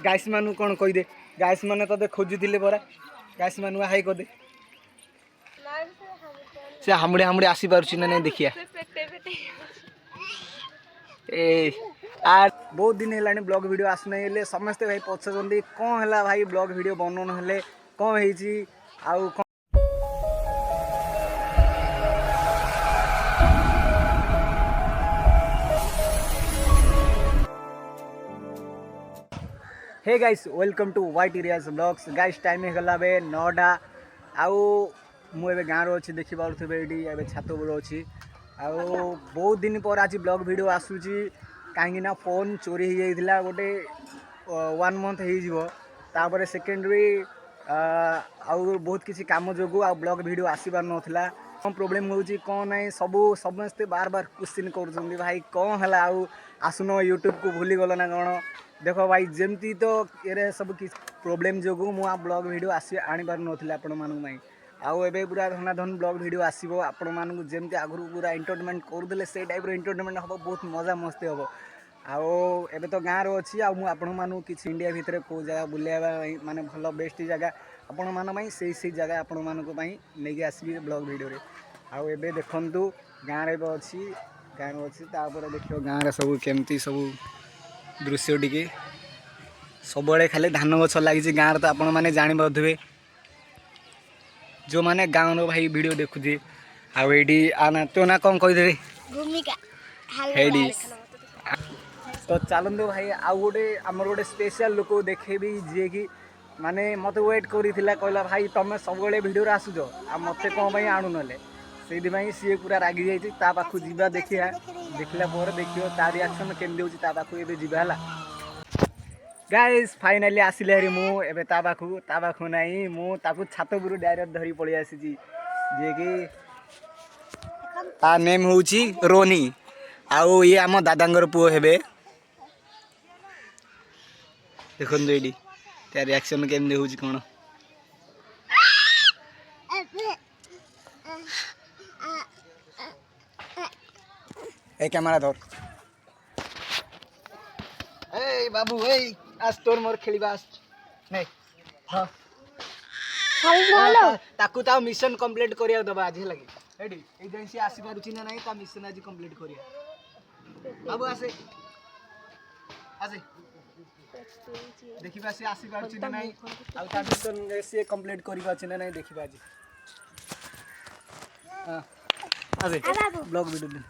Guys मानू कौन कहीदे guys मैंने तो खोजुले परा गाइस मानू हाई कर दे से हामुड़े हामुड़े आसी पारुछि ना नहीं देखिया ए आर बहुत दिन है ब्लॉग वीडियो आसना समस्ते भाई पचार कौन है भाई ब्लॉग वीडियो बनौन हेले कौन है आउ hey guys welcome to white areas blogs guys time है गला बे 9टा आउ मु एबे गाँव अच्छी देखि पारुथिबे एबे छात उपर अच्छी आउ बहुत दिन पर आज ब्लॉग वीडियो आसूची कहीं ना फोन चोरी हो जाइथिला गोटे 1 मंथ हो तापर सेकेंडरी आउ बहुत किसी काम जोगु आ ब्लॉग वीडियो आसीबार नथिला कौन प्रोब्लेम होउची कौन नहीं सबू समस्ते बार बार क्वेश्चन कर भाई कौन है आउ आसुन यूट्यूब को भूली गल ना कौन देख भाई जमती तो ये सब कि प्रोब्लेम जो मुझे ब्लॉग वीडियो आनी पार नाला आपण मानी आउ एबे पूरा धनाधन ब्लॉग वीडियो आसो आपण मानक जमती आगु पूरा एंटरटेनमेंट करदे से टाइप एंटरटेनमेंट हम बहुत मजा मस्ती हम आउ एबे तो गाँव रो अच्छी आपण मानू कि इंडिया भितर कौ जगह बुलावा माने भल बेस्ट जगह आपण मान से जगह आपण मानक नहीं आसबि ब्लॉग वीडियो आउ एबे देखंतु गाँव रे अच्छी गाँव अच्छी तापर देखियो गाँव रे सब केमती सब दृश्य टी सब खाली धान गछ लगी गाँव तो आपण मैंने जापारे जो मैंने गाँव भाई वीडियो देखुए आईडी आना तो ना कौन कहीदे तो चलते भाई आउ गोटे आमर गोटे स्पेशल लोक देखेबी जी कि माने मत वेट करा कहला भाई तुम सब वीडियो आसुच आ मत कौन आणु ना से सी पूरा रागी जाता पाखु जा देखा देखला देखियो ता रिएक्शन केमती होची ता पाखु एबे जिबा हला गाइस फाइनली आसिले हरी मु एबे ता पाखु नहीं मु ताकु छात उपर डायरेक्ट धरी पळी आसी जे कि ता नेम होची रोनी आउ ये आम दादांगर पुओ हेबे देखन एडी ता रिएक्शन केमती होची कोन ए कैमरा धर ए बाबू ए आज तोर मोर खेलिबा नहीं हां ताकू ता मिशन कंप्लीट करिया दबा आज लगी एडी ए जैसे आसी पारुची ना नहीं ता मिशन आज कंप्लीट करिया बाबू आसे आसे देखिबा से आसी पारुची ना नहीं आ ता मिशन से कंप्लीट करिबा छी ना नहीं देखिबा आज हां आसे ब्लॉग वीडियो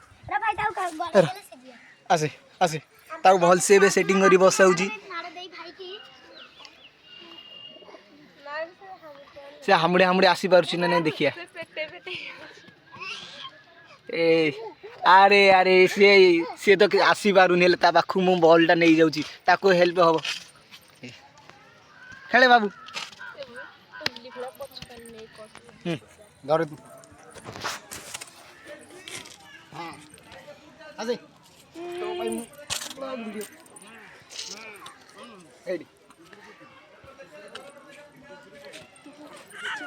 आसे आसे ताऊ भल से बे सेटिंग करी बसाउची से हामुड़े हामुड़े आसी पारुची ना नहीं देखिया ए अरे अरे से तो आसी पारुनी हेले ता पाखु मु बॉलटा नहीं जाउची ताको हेल्प हो खेले बाबू घर हां आसे तो भाई ब्लॉग वीडियो एडी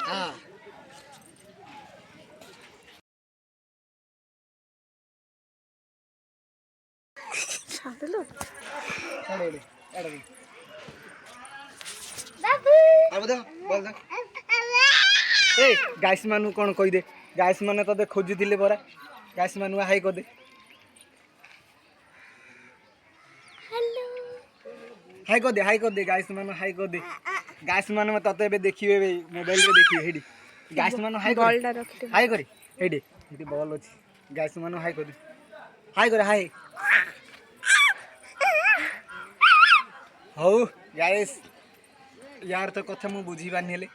हां चलो एडी एडी बाबू अब दे बोल दे ए गाइस मानू कौन कहीदे गाइस माने तो खोजुले परा गाइस मानू हाई कर दे हाई कर दे गाइस मानो हाई कर दे गाइस मानो तते बे देखिबे मोबाइल रे देखिए हेडी गाइस मानो हाई करे हेडी हेडी बॉल अछि गाइस मानो हाई कर हाई हो गाइस यार तो कथा मु बुझी बानी हेले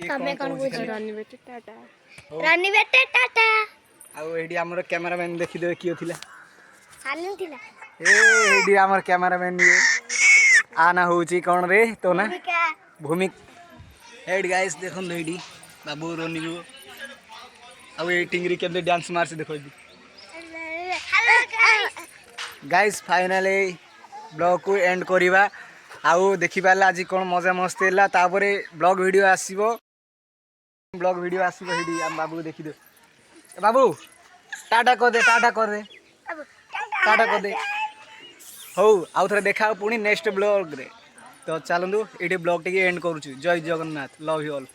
तमे कोन बुझ रानी बेटे टाटा आ हेडी हमर कैमरामैन देखि दे कियो थिला सालिन थिला ए हेडी हमर कैमरामैन ये आना होची कौन रे तो ना भूमिक हेड गाइस देखो हेडी बाबू रोनी को अब ये टिंगरी केमते डांस मार से देखो गाइस फाइनली ब्लॉग को एंड करिबा आउ देखि पाला आज कोन मजा मस्ती हला तापरे ब्लॉग वीडियो आसीबो हेडी हम बाबू देखि दे बाबू टाटा कर दे टाटा कर दे हो आउ थरे देखा पुणी नेक्स्ट ब्लॉग रे। तो चलतु ये ब्लॉग टी एंड करुँ जय जगन्नाथ लव यू ऑल।